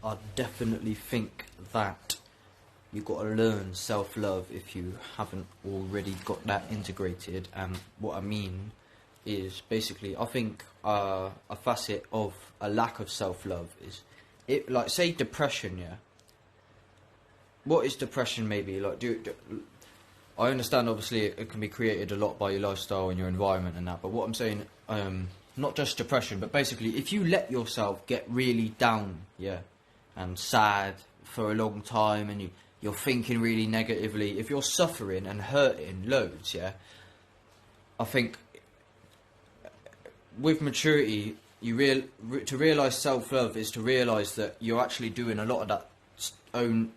I definitely think that you've got to learn self-love if you haven't already got that integrated. And what I mean is basically, I think a facet of a lack of self-love is, it, like, say depression, yeah? What is depression maybe? Like, I understand obviously it can be created a lot by your lifestyle and your environment and that, but what I'm saying, not just depression, but basically if you let yourself get really down, yeah, and sad for a long time, and you're thinking really negatively, if you're suffering and hurting loads, yeah, I think with maturity, to realise self-love is to realise that you're actually doing a lot of that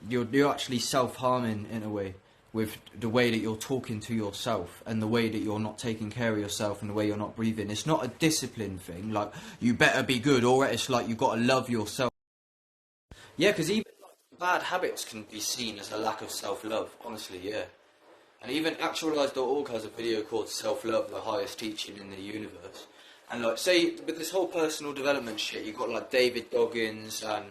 you're actually self-harming in a way, with the way that you're talking to yourself and the way that you're not taking care of yourself and the way you're not breathing. It's not a discipline thing, like you better be good, or it's like you got to love yourself. Yeah, because even like, bad habits can be seen as a lack of self-love, honestly, yeah. And even actualize.org has a video called Self-Love, the highest teaching in the universe. And like, say, with this whole personal development shit, you've got like David Goggins and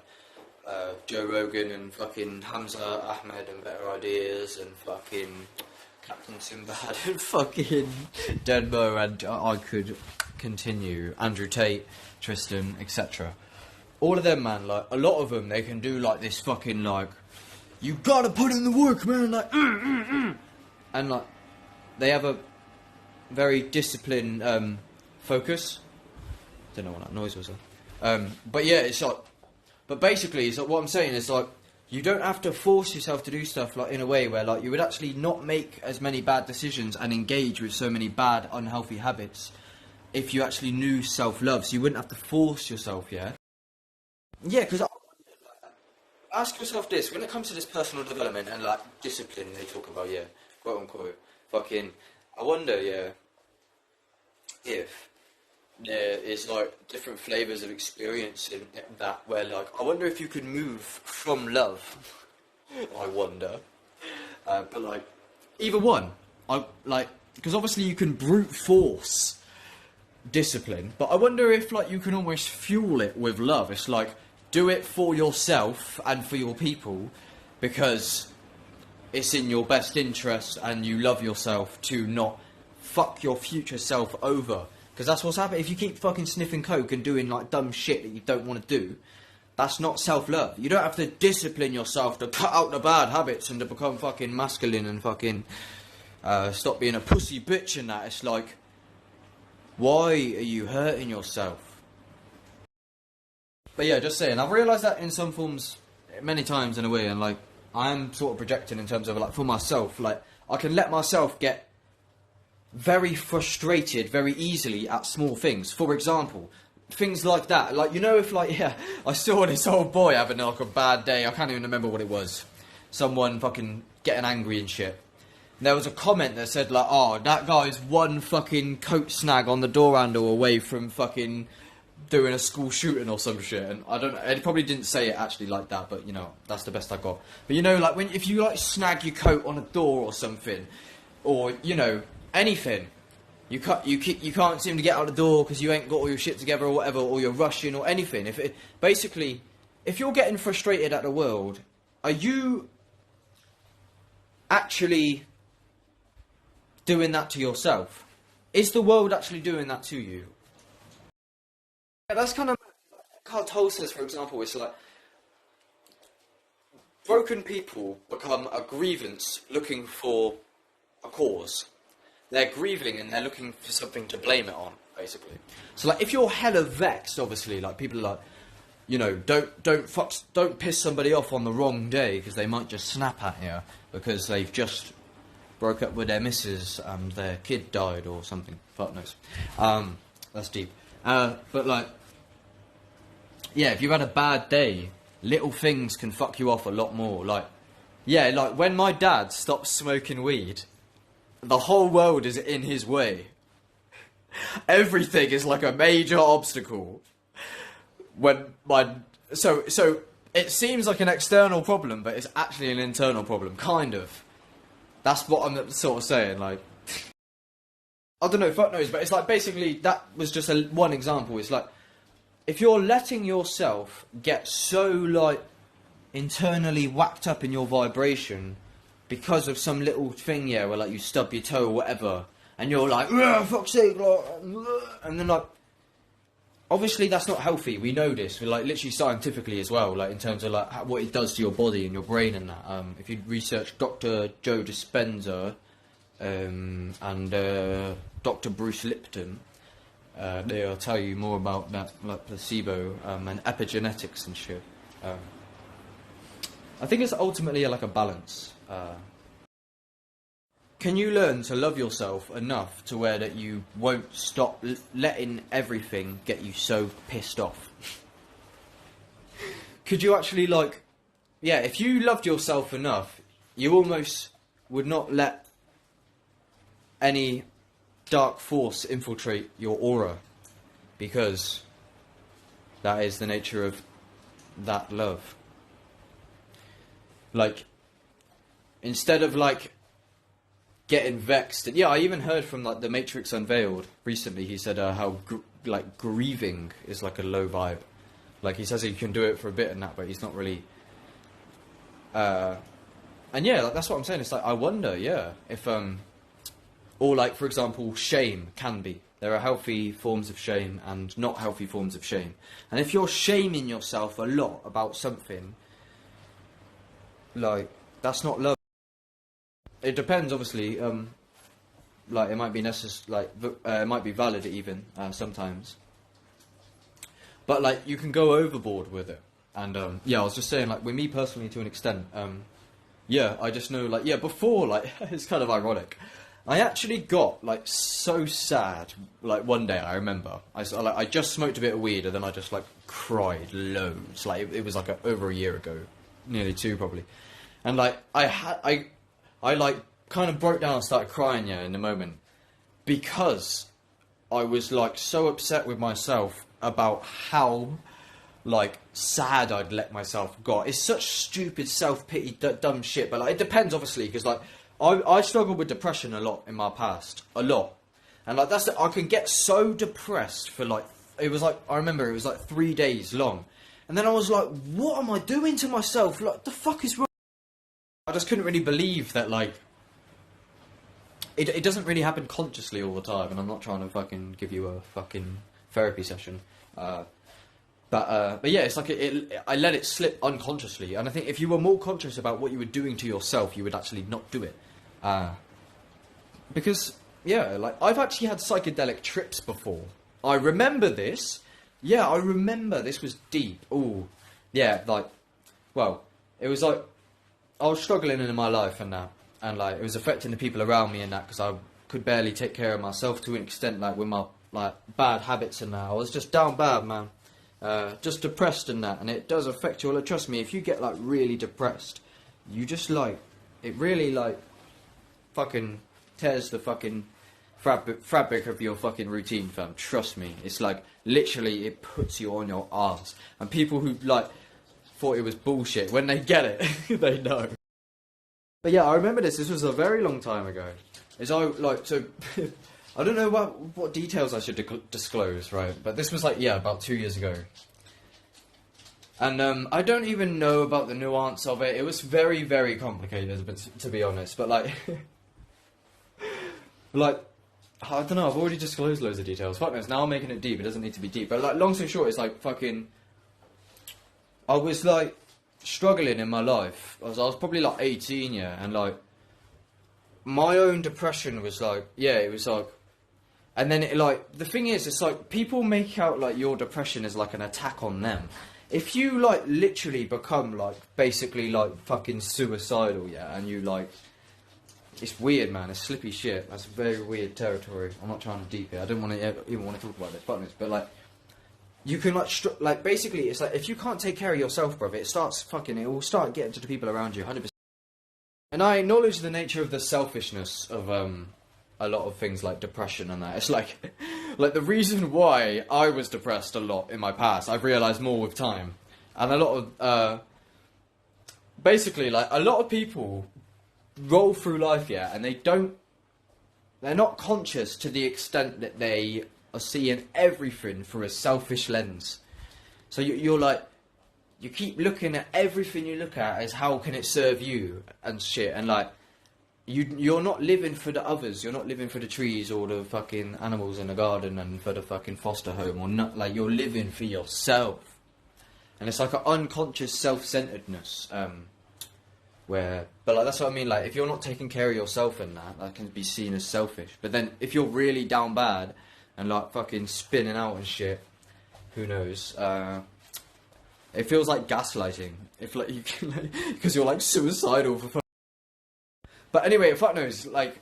Joe Rogan and fucking Hamza Ahmed and Better Ideas and fucking Captain Sinbad and fucking Denver, and I could continue, Andrew Tate, Tristan, etc. All of them, man, like, a lot of them, they can do like this fucking like, you gotta put in the work, man, like, and like, they have a very disciplined focus. Don't know what that noise was. But yeah, it's like, but basically, it's like, what I'm saying is like, you don't have to force yourself to do stuff like in a way where like you would actually not make as many bad decisions and engage with so many bad, unhealthy habits if you actually knew self-love. So you wouldn't have to force yourself, yeah? Yeah, because ask yourself this, when it comes to this personal development and like discipline they talk about, yeah, quote unquote, fucking, I wonder, yeah, if there is like different flavours of experience in that, where like, I wonder if you could move from love, I wonder, but like, either one, because obviously you can brute force discipline, but I wonder if like you can almost fuel it with love. It's like, do it for yourself and for your people because it's in your best interest and you love yourself to not fuck your future self over. Because that's what's happening. If you keep fucking sniffing coke and doing like dumb shit that you don't want to do, that's not self-love. You don't have to discipline yourself to cut out the bad habits and to become fucking masculine and fucking stop being a pussy bitch and that. It's like, why are you hurting yourself? But yeah, just saying, I've realised that in some forms many times in a way, and like, I'm sort of projecting in terms of like, for myself, like, I can let myself get very frustrated very easily at small things. For example, things like that, like, you know, if like, yeah, I saw this old boy having like a bad day, I can't even remember what it was, someone fucking getting angry and shit. And there was a comment that said like, oh, that guy's one fucking coat snag on the door handle away from fucking doing a school shooting or some shit. And I don't know, it probably didn't say it actually like that, but you know, that's the best I got. But you know, like, if you like snag your coat on a door or something, or you know, anything, you can't seem to get out the door because you ain't got all your shit together or whatever, or you're rushing or anything. Basically, if you're getting frustrated at the world, are you actually doing that to yourself? Is the world actually doing that to you? That's kind of, Carl Toll says, for example, it's like, broken people become a grievance looking for a cause. They're grieving and they're looking for something to blame it on, basically. So like, if you're hella vexed, obviously, like, people are like, you know, don't piss somebody off on the wrong day because they might just snap at you because they've just broke up with their missus and their kid died or something. Fuck knows. That's deep. But like, yeah, if you've had a bad day, little things can fuck you off a lot more. Like, yeah, like when my dad stopped smoking weed, the whole world is in his way. Everything is like a major obstacle. So it seems like an external problem, but it's actually an internal problem, kind of. That's what I'm sort of saying, like, I don't know, fuck knows, but it's like, basically, that was just one example. It's like, if you're letting yourself get so like internally whacked up in your vibration because of some little thing, yeah, where like you stub your toe or whatever, and you're like, fuck's sake, like, and then like, obviously that's not healthy. We know this, like literally scientifically as well, like in terms of like what it does to your body and your brain and that. If you research Dr. Joe Dispenza and Dr. Bruce Lipton, they'll tell you more about that, like placebo and epigenetics and shit. I think it's ultimately like a balance. Can you learn to love yourself enough to where that you won't stop letting everything get you so pissed off? Could you actually like, yeah, if you loved yourself enough, you almost would not let any dark force infiltrate your aura, because that is the nature of that love. Like, instead of like getting vexed, and yeah, I even heard from like the Matrix Unveiled recently. He said how like grieving is like a low vibe. Like he says he can do it for a bit and that, but he's not really. And yeah, like that's what I'm saying. It's like I wonder, yeah, if or like for example, shame can be. There are healthy forms of shame and not healthy forms of shame. And if you're shaming yourself a lot about something, like that's not love. It depends, obviously. Like it might be necessary, like it might be valid even sometimes. But like you can go overboard with it. And yeah, I was just saying, like with me personally, to an extent. Yeah, I just know, like, yeah, before, like it's kind of ironic. I actually got like so sad. Like one day, I remember I just smoked a bit of weed and then I just like cried loads. Like it was like over a year ago, nearly 2 probably. And like I like kind of broke down and started crying, yeah, in the moment, because I was like so upset with myself about how like sad I'd let myself go. It's such stupid self-pity, dumb shit. But like it depends, obviously, because like I struggled with depression a lot in my past, a lot, and like I can get so depressed for like it was like I remember it was like 3 days long, and then I was like, what am I doing to myself? Like the fuck is wrong? I just couldn't really believe that, like, it doesn't really happen consciously all the time, and I'm not trying to fucking give you a fucking therapy session, but yeah, it's like I let it slip unconsciously, and I think if you were more conscious about what you were doing to yourself, you would actually not do it, because, yeah, like, I've actually had psychedelic trips before. I remember this, yeah, I remember this was deep, ooh, yeah, like, well, it was like, I was struggling in my life and that, and like it was affecting the people around me and that, because I could barely take care of myself to an extent, like with my like bad habits and that. I was just down bad, man, just depressed and that, and it does affect you. Like, trust me, if you get like really depressed, you just like it really like fucking tears the fucking fabric of your fucking routine, fam. Trust me, it's like literally it puts you on your arse, and people who like thought it was bullshit, when they get it, they know. But yeah, I remember this was a very long time ago. I don't know what details I should disclose, right? But this was like, yeah, about 2 years ago. And I don't even know about the nuance of it. It was very, very complicated, but to be honest. But like, like, I don't know, I've already disclosed loads of details. Fuck knows, now I'm making it deep. It doesn't need to be deep. But like, long story short, it's like fucking, I was like struggling in my life. I was probably like 18, yeah, and like my own depression was like, yeah, it was like, and then it like, the thing is, it's like people make out like your depression is like an attack on them. If you like literally become like basically like fucking suicidal, yeah, and you like, it's weird, man. It's slippy shit. That's very weird territory. I'm not trying to deep it. I don't want to even want to talk about this, but like, you can like basically, it's like if you can't take care of yourself, brother, it will start getting to the people around you, 100%. And I acknowledge the nature of the selfishness of a lot of things like depression and that. It's like the reason why I was depressed a lot in my past, I've realised more with time, and a lot of basically like a lot of people roll through life, yeah, and they're not conscious to the extent that they are seeing everything through a selfish lens. So you're like, you keep looking at everything you look at as how can it serve you and shit, and like, you're not living for the others. You're not living for the trees or the fucking animals in the garden and for the fucking foster home or not. Like, you're living for yourself, and it's like an unconscious self-centeredness. But like, that's what I mean. Like, if you're not taking care of yourself in that can be seen as selfish. But then if you're really down bad and like fucking spinning out and shit, who knows? It feels like gaslighting. If like you can, because you're like suicidal for. But anyway, fuck knows. Like,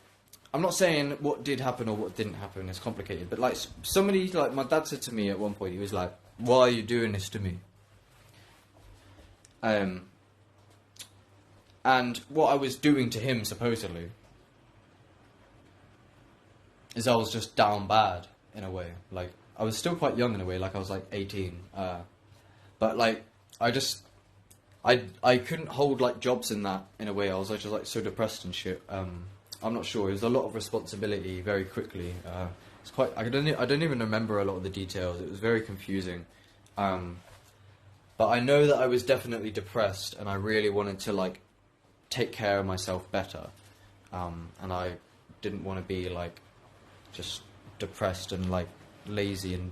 I'm not saying what did happen or what didn't happen. It's complicated. But like, somebody, like my dad said to me at one point, he was like, "Why are you doing this to me?" And what I was doing to him, supposedly, is I was just down bad, in a way. Like, I was still quite young in a way, like I was like 18. But like, I couldn't hold like jobs in that, in a way. I was just like so depressed and shit. I'm not sure. It was a lot of responsibility very quickly. It's quite, I don't even remember a lot of the details. It was very confusing. But I know that I was definitely depressed, and I really wanted to like take care of myself better, and I didn't want to be like just depressed and like lazy and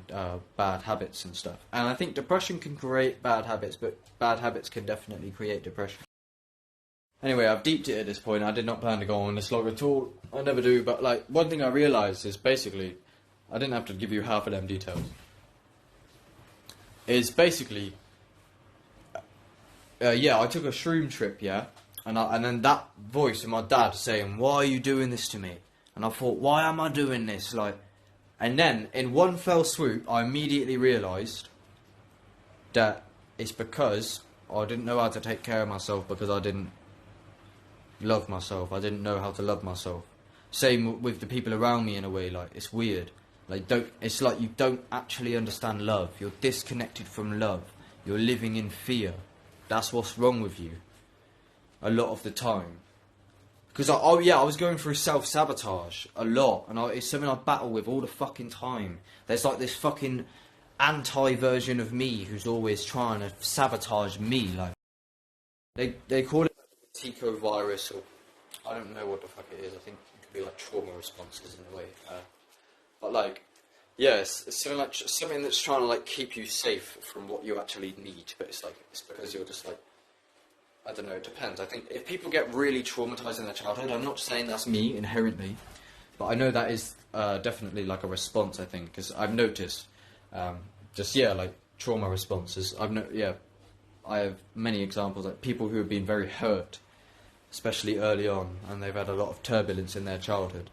bad habits and stuff. And I think depression can create bad habits, but bad habits can definitely create depression. Anyway, I've deeped it at this point. I did not plan to go on this long at all. I never do. But like, one thing I realised is basically, I didn't have to give you half of them details. Is basically, yeah, I took a shroom trip, yeah. And then that voice of my dad saying, "Why are you doing this to me?" And I thought, why am I doing this? Like, and then in one fell swoop, I immediately realised that it's because I didn't know how to take care of myself, because I didn't love myself. I didn't know how to love myself. Same with the people around me in a way. Like, it's weird. Like, it's like you don't actually understand love. You're disconnected from love. You're living in fear. That's what's wrong with you. A lot of the time. Because, I was going through self-sabotage a lot. And it's something I battle with all the fucking time. There's like this fucking anti-version of me who's always trying to sabotage me. Like, they call it Tico virus, or I don't know what the fuck it is. I think it could be like trauma responses in a way. But like, yeah, it's something that's trying to like keep you safe from what you actually need. But it's because you're just like, I don't know, it depends. I think if people get really traumatized in their childhood, I'm not saying that's me inherently, but I know that is definitely like a response, I think, because I've noticed, like trauma responses. I have many examples, like people who have been very hurt, especially early on, and they've had a lot of turbulence in their childhood.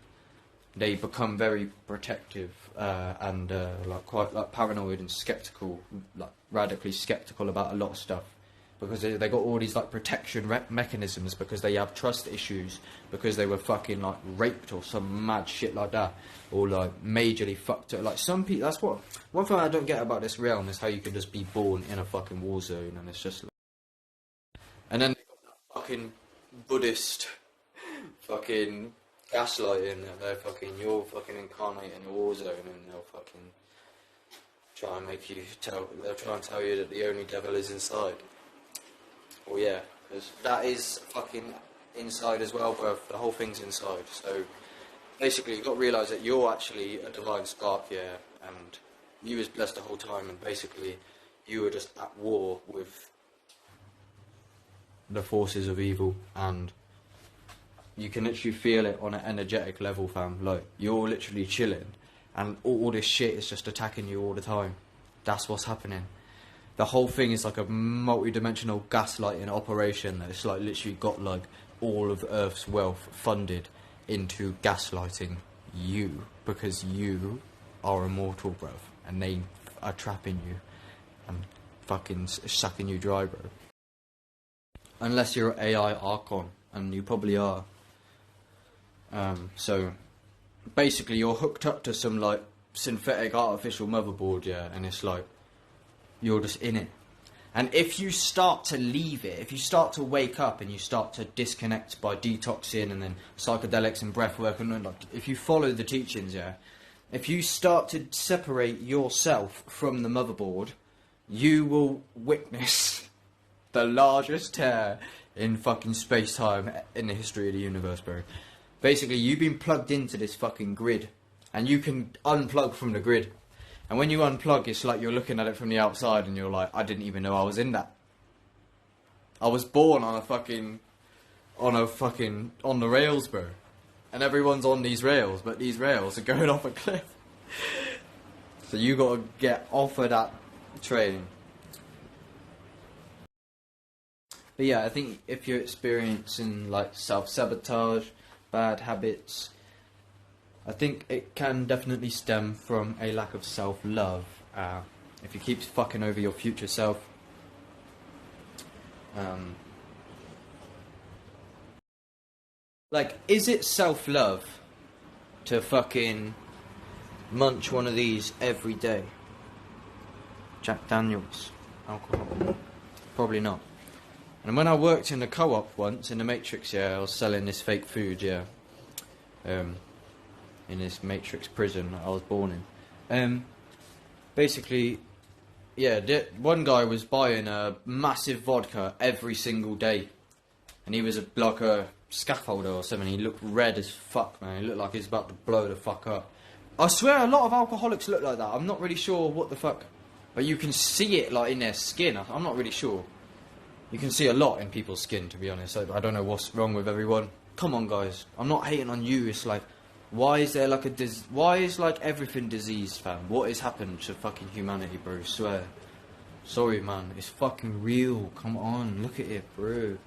They become very protective and like quite like paranoid and skeptical, like radically skeptical about a lot of stuff. Because they got all these like protection mechanisms, because they have trust issues, because they were fucking like raped or some mad shit like that, or like majorly fucked up. Like some people, that's what one thing I don't get about this realm is how you can just be born in a fucking war zone, and it's just like, and then they got that fucking Buddhist fucking gaslighting, and you're fucking incarnate in a war zone, and they'll fucking try and make you they'll try and tell you that the only devil is inside. Well, yeah, because that is fucking inside as well, bruv. The whole thing's inside. So basically, you've got to realise that you're actually a divine spark, yeah, and you was blessed the whole time, and basically you were just at war with the forces of evil, and you can literally feel it on an energetic level, fam. Like, you're literally chilling, and all this shit is just attacking you all the time. That's what's happening. The whole thing is like a multi-dimensional gaslighting operation that's like literally got like all of Earth's wealth funded into gaslighting you, because you are immortal, bruv, and they are trapping you and fucking sucking you dry, bro. Unless you're AI Archon, and you probably are. So basically you're hooked up to some like synthetic artificial motherboard, yeah, and it's like you're just in it. And if you start to leave it, if you start to wake up and you start to disconnect by detoxing and then psychedelics and breath work, and like, if you follow the teachings, yeah, if you start to separate yourself from the motherboard you will witness the largest tear in fucking space-time in the history of the universe, bro. Basically, you've been plugged into this fucking grid, and you can unplug from the grid. And when you unplug, it's like you're looking at it from the outside, and you're like, I didn't even know I was in that. I was born on the rails, bro. And everyone's on these rails, but these rails are going off a cliff. So you gotta get off of that train. But yeah, I think if you're experiencing like self-sabotage, bad habits, I think it can definitely stem from a lack of self-love. If you keep fucking over your future self, like, is it self-love to fucking munch one of these every day? Jack Daniels, alcohol? Probably not. And when I worked in the co-op once, in the Matrix, yeah, I was selling this fake food, yeah. In this Matrix prison that I was born in. Basically, yeah, one guy was buying a massive vodka every single day. And he was like a scaffolder or something. He looked red as fuck, man. He looked like he was about to blow the fuck up. I swear a lot of alcoholics look like that. I'm not really sure what the fuck. But you can see it like in their skin. I'm not really sure. You can see a lot in people's skin, to be honest. I don't know what's wrong with everyone. Come on, guys. I'm not hating on you. It's like, why is there like why is like everything diseased, fam? What has happened to fucking humanity, bro? Swear. Sorry, man. It's fucking real. Come on. Look at it, bro.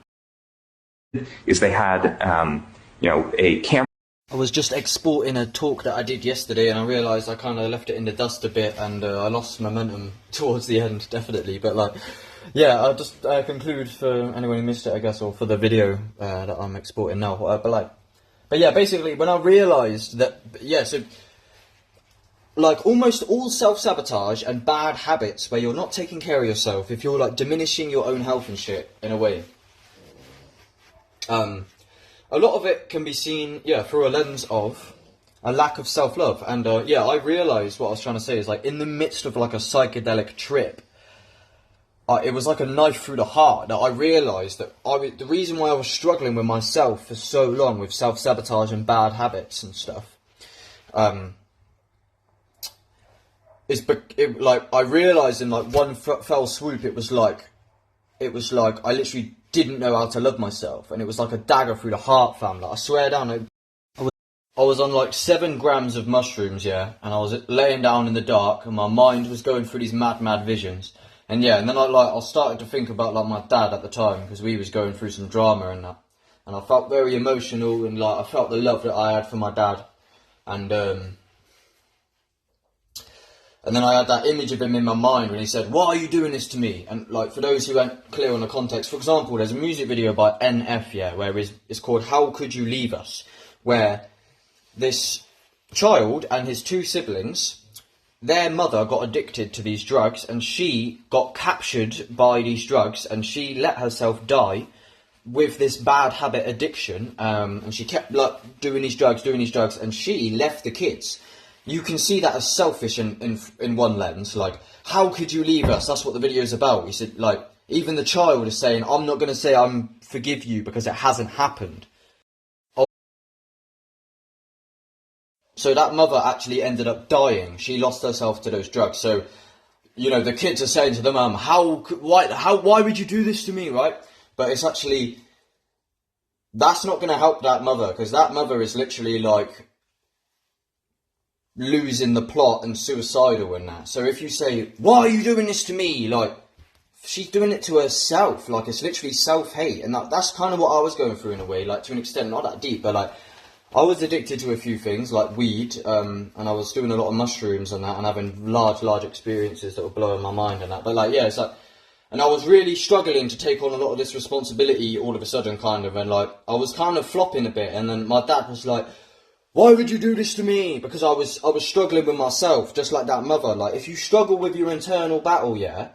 Is they had, a camera. I was just exporting a talk that I did yesterday, and I realised I kind of left it in the dust a bit, and I lost momentum towards the end, definitely. But like, yeah, I'll just conclude for anyone who missed it, I guess, or for the video that I'm exporting now. But yeah, basically, when I realised that, yeah, so like almost all self-sabotage and bad habits where you're not taking care of yourself, if you're like diminishing your own health and shit in a way. A lot of it can be seen, yeah, through a lens of a lack of self-love. And, yeah, I realised what I was trying to say is, like, in the midst of, like, a psychedelic trip, it was like a knife through the heart that I realised that the reason why I was struggling with myself for so long with self-sabotage and bad habits and stuff, I realised in, like, one fell swoop, it was like, I literally didn't know how to love myself, and it was like a dagger through the heart, fam. Like, I swear down, I was on like 7 grams of mushrooms, yeah, and I was laying down in the dark, and my mind was going through these mad visions, and yeah, and then I started to think about like my dad at the time, because we was going through some drama and that, and I felt very emotional, and like I felt the love that I had for my dad, and then I had that image of him in my mind when he said, "Why are you doing this to me?" And like, for those who aren't clear on the context, for example, there's a music video by NF, yeah, where it's called "How Could You Leave Us?", where this child and his 2 siblings, their mother got addicted to these drugs, and she got captured by these drugs, and she let herself die with this bad habit addiction, and she kept like doing these drugs, and she left the kids. You can see that as selfish in one lens, like, how could you leave us? That's what the video is about. He said, like, even the child is saying, I'm not going to say I forgive you because it hasn't happened. So that mother actually ended up dying. She lost herself to those drugs. So, you know, the kids are saying to the mum, why would you do this to me, right? But it's actually, that's not going to help that mother, because that mother is literally like losing the plot and suicidal in that. So if you say, why are you doing this to me? Like, she's doing it to herself. Like, it's literally self-hate. And that's kind of what I was going through in a way, like, to an extent, not that deep, but like, I was addicted to a few things, like weed, and I was doing a lot of mushrooms and that, and having large experiences that were blowing my mind and that. But like, yeah, it's like, and I was really struggling to take on a lot of this responsibility all of a sudden, kind of, and like, I was kind of flopping a bit, and then my dad was like, why would you do this to me? Because I was struggling with myself, just like that mother. Like, if you struggle with your internal battle, yeah,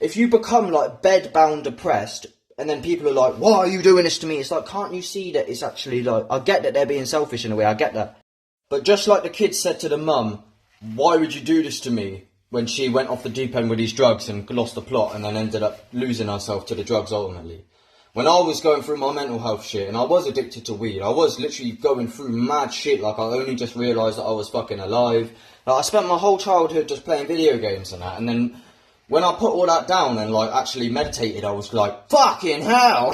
if you become like bed-bound depressed, and then people are like, why are you doing this to me? It's like, can't you see that it's actually like, I get that they're being selfish in a way, I get that. But just like the kid said to the mum, why would you do this to me? when she went off the deep end with these drugs and lost the plot and then ended up losing herself to the drugs ultimately. When I was going through my mental health shit and I was addicted to weed, I was literally going through mad shit, like I only just realised that I was fucking alive. Like, I spent my whole childhood just playing video games and that, and then when I put all that down and like actually meditated, I was like, fucking hell,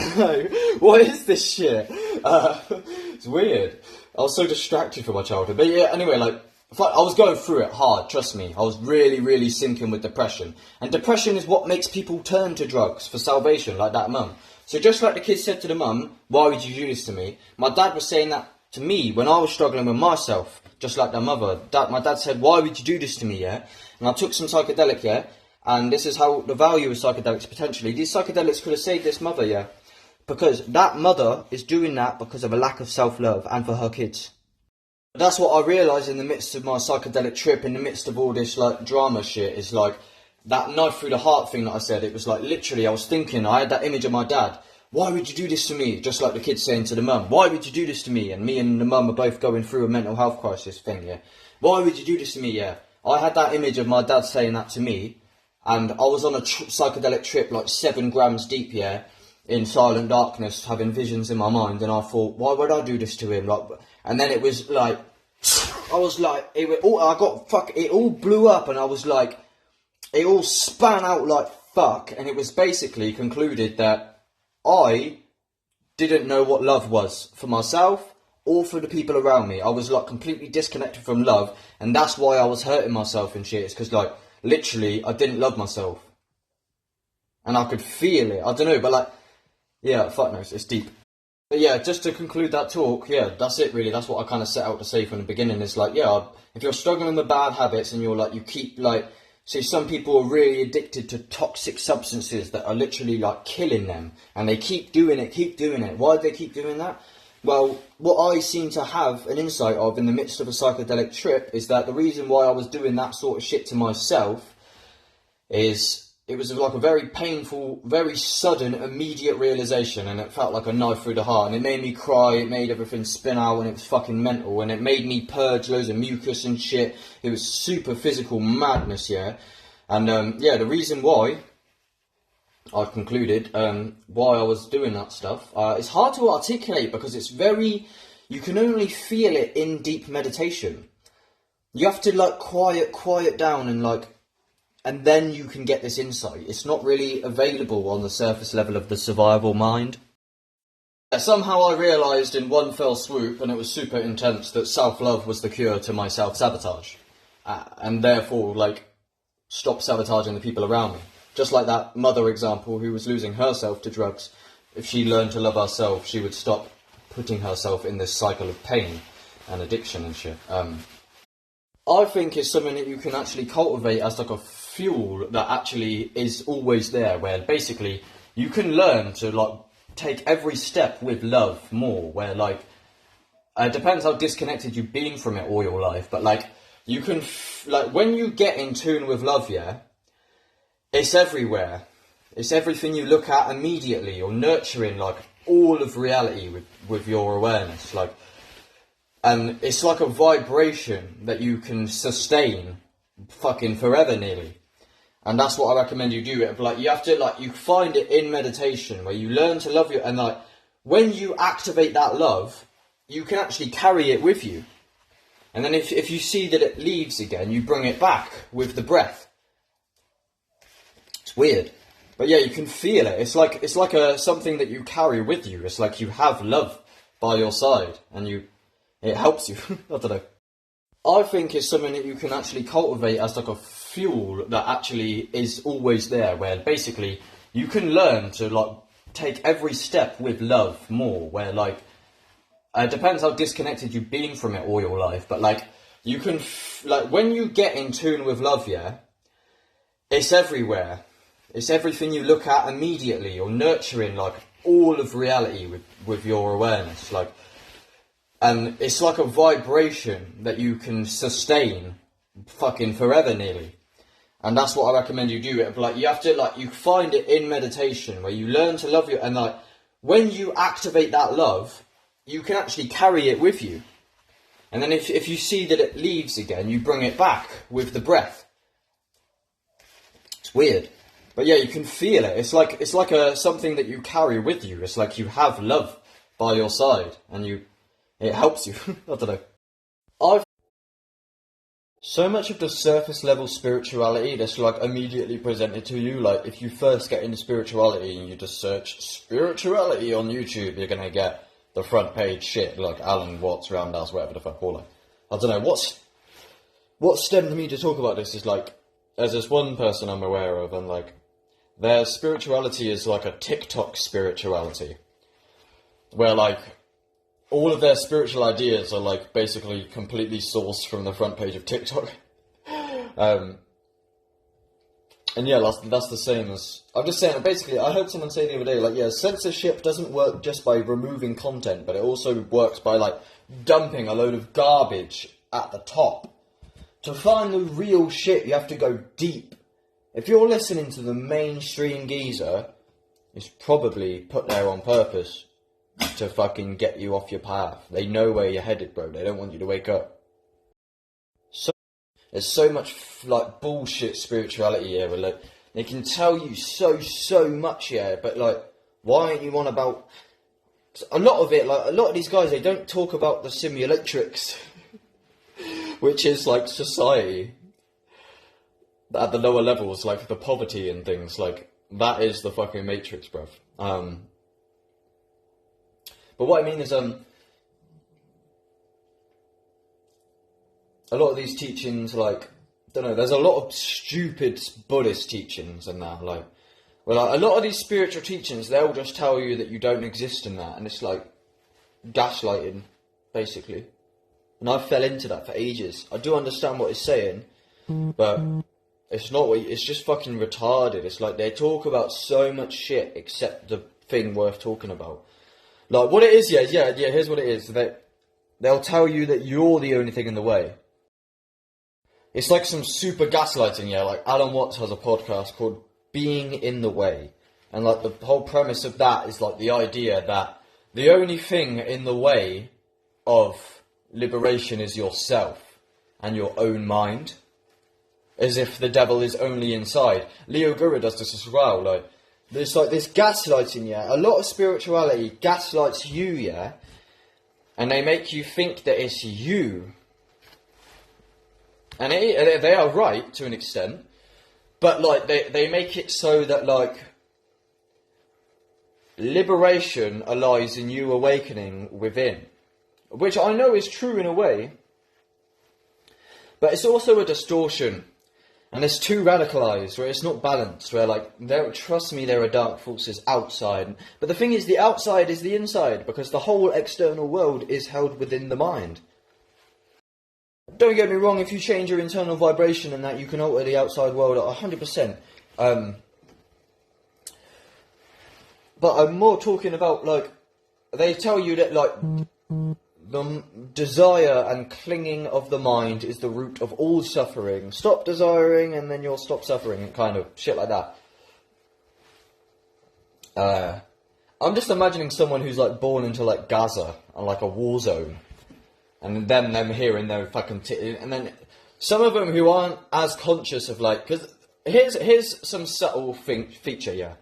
what is this shit? It's weird. I was so distracted from my childhood. But yeah, anyway, like, I was going through it hard, trust me. I was really, really sinking with depression. And depression is what makes people turn to drugs for salvation, like that mum. So just like the kid said to the mum, why would you do this to me? My dad was saying that to me when I was struggling with myself, just like the mother. My dad said, why would you do this to me, yeah? And I took some psychedelic, yeah? And this is how the value of psychedelics potentially. These psychedelics could have saved this mother, yeah? Because that mother is doing that because of a lack of self-love and for her kids. That's what I realised in the midst of my psychedelic trip, in the midst of all this like drama shit, is like that knife through the heart thing that I said. It was like literally I was thinking, I had that image of my dad. Why would you do this to me? Just like the kid saying to the mum, why would you do this to me? And me and the mum are both going through a mental health crisis thing, yeah? Why would you do this to me, yeah? I had that image of my dad saying that to me, and I was on a psychedelic trip like 7 grams deep, yeah? In silent darkness, having visions in my mind, and I thought, why would I do this to him? Like, and then it was like, I was like, it all blew up, and I was like, it all span out like fuck, and it was basically concluded that I didn't know what love was for myself or for the people around me. I was like completely disconnected from love, and that's why I was hurting myself and shit. It's because like literally I didn't love myself, and I could feel it. I don't know, but like. Yeah, fuck knows, it's deep. But yeah, just to conclude that talk, yeah, that's it really. That's what I kind of set out to say from the beginning. It's like, yeah, if you're struggling with bad habits and you're like, you keep like, see, some people are really addicted to toxic substances that are literally like killing them. And they keep doing it. Why do they keep doing that? Well, what I seem to have an insight of in the midst of a psychedelic trip is that the reason why I was doing that sort of shit to myself is it was like a very painful, very sudden, immediate realisation, and it felt like a knife through the heart, and it made me cry, it made everything spin out, and it was fucking mental, and it made me purge loads of mucus and shit. It was super physical madness, yeah? And, yeah, the reason why, I've concluded, why I was doing that stuff, it's hard to articulate because it's very, you can only feel it in deep meditation. You have to, like, quiet down and, like, and then you can get this insight. It's not really available on the surface level of the survival mind. Somehow I realised in one fell swoop, and it was super intense, that self-love was the cure to my self-sabotage. And therefore, like, stop sabotaging the people around me. Just like that mother example who was losing herself to drugs. If she learned to love herself, she would stop putting herself in this cycle of pain and addiction and shit. I think it's something that you can actually cultivate as like a fuel that actually is always there, where basically you can learn to like take every step with love more, where like it depends how disconnected you've been from it all your life, but like you can like when you get in tune with love, yeah, it's everywhere. It's everything you look at immediately. You're nurturing like all of reality with your awareness, like. And it's like a vibration that you can sustain fucking forever nearly. And that's what I recommend you do. But like you have to like, you find it in meditation where you learn to love you. And like, when you activate that love, you can actually carry it with you. And then if you see that it leaves again, you bring it back with the breath. It's weird. But yeah, you can feel it. It's like something that you carry with you. It's like you have love by your side and it helps you. I don't know. I think it's something that you can actually cultivate as like a fuel that actually is always there, where basically you can learn to like take every step with love more, where like it depends how disconnected you've been from it all your life, but like you can like when you get in tune with love, yeah, it's everywhere. It's everything you look at immediately. You're nurturing like all of reality with your awareness, like. And it's like a vibration that you can sustain fucking forever nearly. And that's what I recommend you do. But like you have to like, you find it in meditation where you learn to love you. And like, when you activate that love, you can actually carry it with you. And then if you see that it leaves again, you bring it back with the breath. It's weird. But yeah, you can feel it. It's like something that you carry with you. It's like you have love by your side, and it helps you. I don't know. So much of the surface level spirituality that's like immediately presented to you, like if you first get into spirituality and you just search spirituality on YouTube, you're gonna get the front page shit like Alan Watts, Roundhouse, whatever the fuck all. I don't know what stemmed me to talk about this is like there's this one person I'm aware of, and like their spirituality is like a TikTok spirituality, where like all of their spiritual ideas are like basically completely sourced from the front page of TikTok. And yeah, that's the same as... I'm just saying, basically, I heard someone say the other day, like, yeah, censorship doesn't work just by removing content, but it also works by, like, dumping a load of garbage at the top. To find the real shit, you have to go deep. If you're listening to the mainstream geezer, it's probably put there on purpose to fucking get you off your path. They know where you're headed, bro. They don't want you to wake up. So there's so much like bullshit spirituality here. Where, like, they can tell you so much here, but like, why aren't you on about a lot of it? Like a lot of these guys, they don't talk about the simulatrix, which is like society at the lower levels, like the poverty and things. Like that is the fucking matrix, bruv. But what I mean is, a lot of these teachings, like, I don't know, there's a lot of stupid Buddhist teachings and that, like, well, like, a lot of these spiritual teachings, they'll just tell you that you don't exist in that, and it's like gaslighting, basically. And I fell into that for ages. I do understand what it's saying, but it's not what it's just fucking retarded. It's like they talk about so much shit except the thing worth talking about. Like, what it is, yeah, here's what it is. They'll tell you that you're the only thing in the way. It's like some super gaslighting, yeah, like Alan Watts has a podcast called Being in the Way. And, like, the whole premise of that is, like, the idea that the only thing in the way of liberation is yourself and your own mind. As if the devil is only inside. Leo Guru does this as well, like, there's like this gaslighting, yeah. A lot of spirituality gaslights you, yeah. And they make you think that it's you. And they are right to an extent. But like they make it so that like liberation lies in you awakening within. Which I know is true in a way. But it's also a distortion. And it's too radicalised, where it's not balanced, where, like, trust me, there are dark forces outside. But the thing is, the outside is the inside, because the whole external world is held within the mind. Don't get me wrong, if you change your internal vibration and that, you can alter the outside world at 100%. But I'm more talking about, like, they tell you that, like, the desire and clinging of the mind is the root of all suffering. Stop desiring and then you'll stop suffering, and kind of shit like that. I'm just imagining someone who's like born into like Gaza and like a war zone, and then them hearing their fucking and then some of them who aren't as conscious of like, because here's some subtle feature, yeah.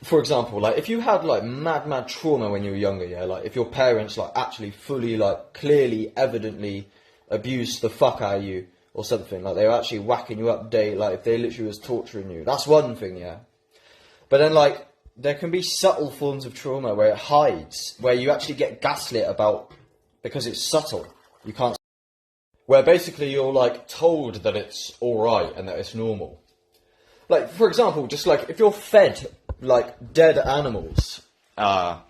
For example, like, if you had, like, mad trauma when you were younger, yeah, like, if your parents, like, actually fully, like, clearly, evidently abused the fuck out of you, or something, like, they were actually whacking you up like, if they literally was torturing you, that's one thing, yeah. But then, like, there can be subtle forms of trauma where it hides, where you actually get gaslit about, because it's subtle, you can't, where basically you're, like, told that it's alright and that it's normal. Like, for example, just, like, if you're fed like dead animals while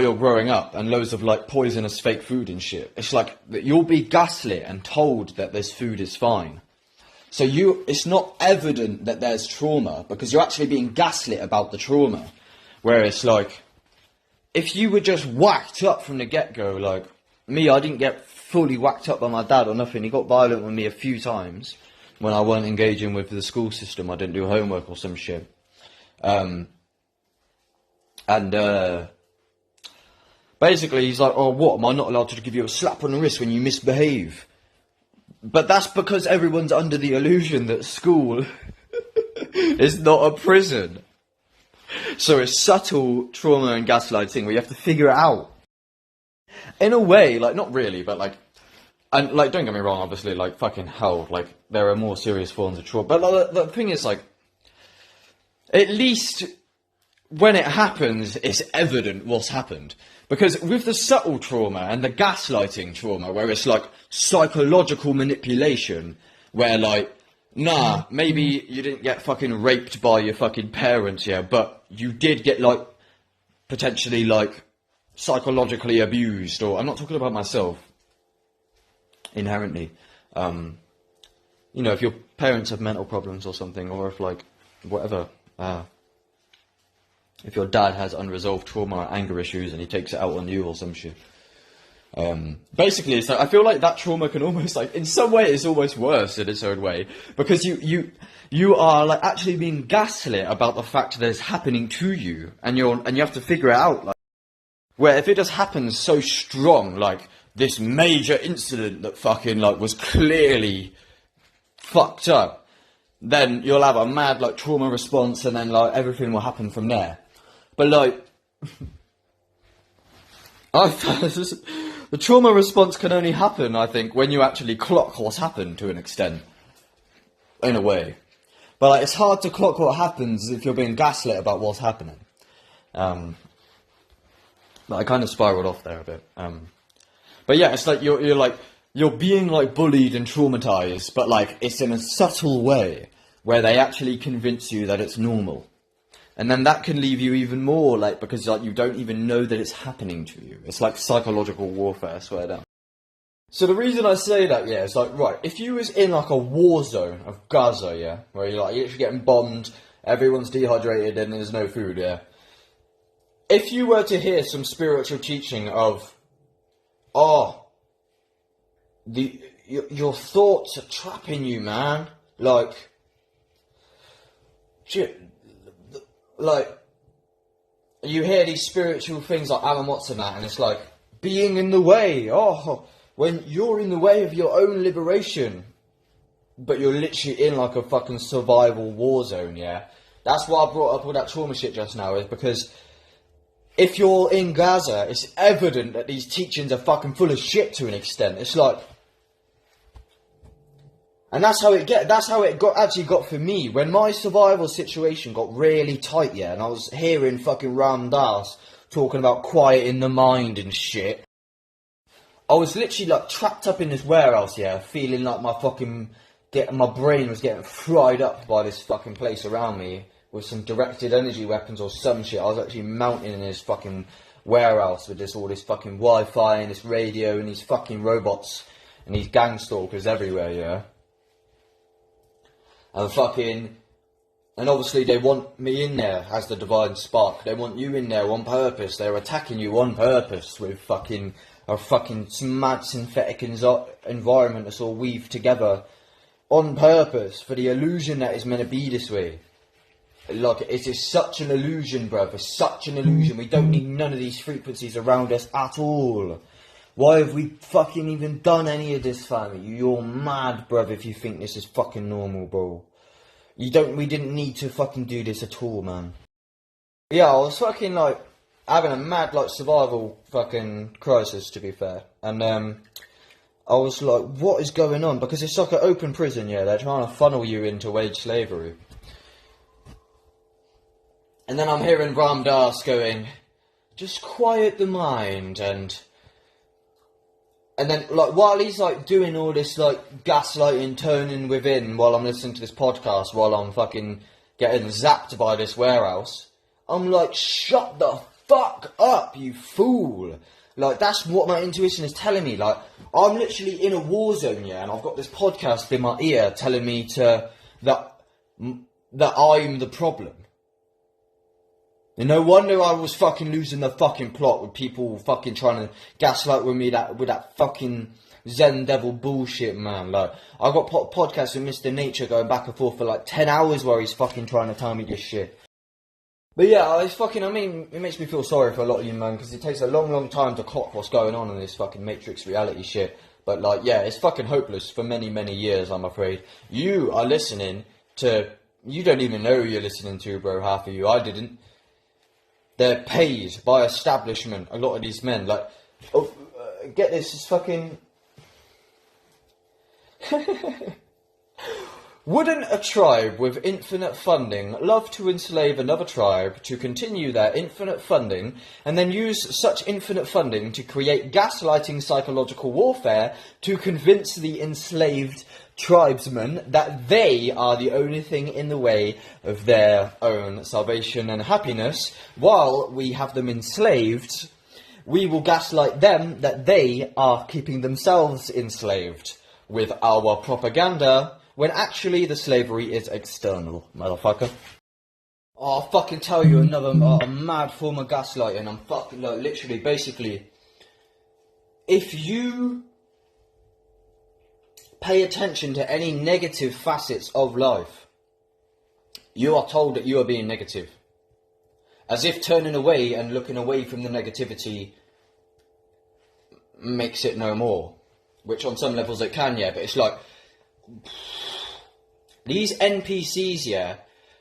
you're growing up, and loads of like poisonous fake food and shit, it's like you'll be gaslit and told that this food is fine. So it's not evident that there's trauma because you're actually being gaslit about the trauma. Whereas like if you were just whacked up from the get-go, like me, I didn't get fully whacked up by my dad or nothing. He got violent with me a few times. When I weren't engaging with the school system, I didn't do homework or some shit. Basically he's like, oh, what, am I not allowed to give you a slap on the wrist when you misbehave? But that's because everyone's under the illusion that school is not a prison. So it's subtle trauma and gaslighting where you have to figure it out. In a way, like, not really, but like, and like, don't get me wrong, obviously, like, fucking hell, like, there are more serious forms of trauma. But like, the thing is, like, at least when it happens, it's evident what's happened. Because with the subtle trauma and the gaslighting trauma, where it's like psychological manipulation, where like, nah, maybe you didn't get fucking raped by your fucking parents, yeah, but you did get like, potentially like, psychologically abused, or I'm not talking about myself, inherently. You know, if your parents have mental problems or something, or if like, whatever, if your dad has unresolved trauma or anger issues and he takes it out on you or some shit. Basically, it's like, I feel like that trauma can almost, like, in some way it's almost worse in its own way, because you are like actually being gaslit about the fact that it's happening to you, and you have to figure it out, like, where if it just happens so strong, like this major incident that fucking like was clearly fucked up, then you'll have a mad like trauma response, and then like everything will happen from there. But like, the trauma response can only happen, I think, when you actually clock what's happened to an extent, in a way. But like, it's hard to clock what happens if you're being gaslit about what's happening. But I kind of spiraled off there a bit. But yeah, it's like you're being like bullied and traumatized, but like it's in a subtle way where they actually convince you that it's normal. And then that can leave you even more, like, because like you don't even know that it's happening to you. It's like psychological warfare, I swear down. So the reason I say that, yeah, is like, right, if you was in like a war zone of Gaza, yeah, where you're like, you're actually getting bombed, everyone's dehydrated and there's no food, yeah. If you were to hear some spiritual teaching of, your thoughts are trapping you, man, like, shit, like, you hear these spiritual things like Alan Watts and that, and it's like, being in the way, when you're in the way of your own liberation, but you're literally in like a fucking survival war zone, yeah? That's why I brought up all that trauma shit just now, is because if you're in Gaza, it's evident that these teachings are fucking full of shit to an extent. It's like, and that's how it actually got for me. When my survival situation got really tight, yeah, and I was hearing fucking Ram Dass talking about quieting the mind and shit, I was literally like trapped up in this warehouse, yeah, feeling like my brain was getting fried up by this fucking place around me with some directed energy weapons or some shit. I was actually mounting in this fucking warehouse with all this fucking Wi-Fi and this radio and these fucking robots and these gang stalkers everywhere, yeah. And obviously they want me in there as the divine spark. They want you in there on purpose. They're attacking you on purpose with a fucking mad synthetic environment that's all weaved together on purpose for the illusion that is meant to be this way. Like, it is such an illusion, bruv. It's such an illusion. We don't need none of these frequencies around us at all. Why have we fucking even done any of this, family? You're mad, bruv, if you think this is fucking normal, bro. We didn't need to fucking do this at all, man. Yeah, I was fucking, like, having a mad, like, survival fucking crisis, to be fair. And, I was like, what is going on? Because it's like an open prison, yeah. They're trying to funnel you into wage slavery. And then I'm hearing Ram Dass going, just quiet the mind, and then, like, while he's, like, doing all this, like, gaslighting, turning within, while I'm listening to this podcast, while I'm fucking getting zapped by this warehouse, I'm like, shut the fuck up, you fool. Like, that's what my intuition is telling me. Like, I'm literally in a war zone, yeah, and I've got this podcast in my ear telling me that I'm the problem. And no wonder I was fucking losing the fucking plot with people fucking trying to gaslight with me with that fucking Zen devil bullshit, man. Like, I got podcasts with Mr. Nature going back and forth for like 10 hours where he's fucking trying to tell me this shit. But yeah, it makes me feel sorry for a lot of you, man, because it takes a long, long time to clock what's going on in this fucking Matrix reality shit. But, like, yeah, it's fucking hopeless for many, many years, I'm afraid. You are listening to... You don't even know who you're listening to, bro, half of you. I didn't. They're paid by establishment, a lot of these men. Like, get this, it's fucking... Wouldn't a tribe with infinite funding love to enslave another tribe to continue their infinite funding and then use such infinite funding to create gaslighting psychological warfare to convince the enslaved tribesmen that they are the only thing in the way of their own salvation and happiness? While we have them enslaved, we will gaslight them that they are keeping themselves enslaved with our propaganda, when actually the slavery is external, motherfucker. Oh, I'll fucking tell you another mad form of gaslighting. I'm fucking, like, literally, basically, if you pay attention to any negative facets of life, you are told that you are being negative. As if turning away and looking away from the negativity makes it no more. Which on some levels it can, yeah, but it's like... These NPCs, yeah,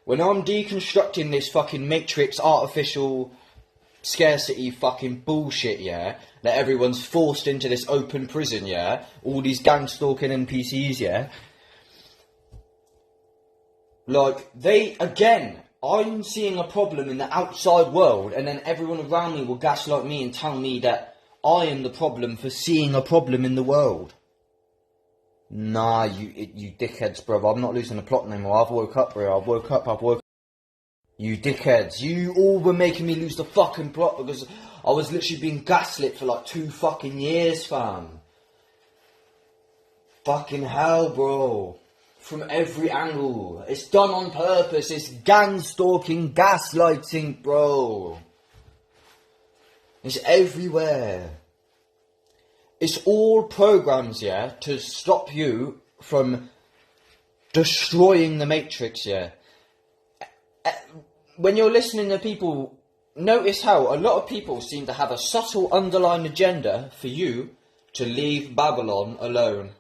when I'm deconstructing this fucking Matrix artificial scarcity fucking bullshit, yeah, that everyone's forced into this open prison, yeah, all these gang stalking NPCs, yeah, like, I'm seeing a problem in the outside world, and then everyone around me will gaslight me and tell me that I am the problem for seeing a problem in the world. Nah, you dickheads, bro. I'm not losing the plot anymore. I've woke up, bro. I've woke up. You dickheads. You all were making me lose the fucking plot because I was literally being gaslit for like 2 fucking years, fam. Fucking hell, bro. From every angle. It's done on purpose. It's gang stalking, gaslighting, bro. It's everywhere. It's all programs, yeah, to stop you from destroying the Matrix, yeah. When you're listening to people, notice how a lot of people seem to have a subtle underlying agenda for you to leave Babylon alone.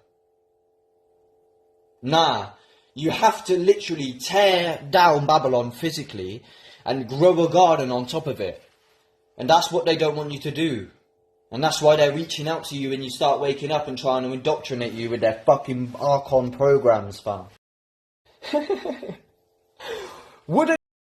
Nah, you have to literally tear down Babylon physically and grow a garden on top of it. And that's what they don't want you to do. And that's why they're reaching out to you and you start waking up and trying to indoctrinate you with their fucking Archon programs, fam. Wouldn't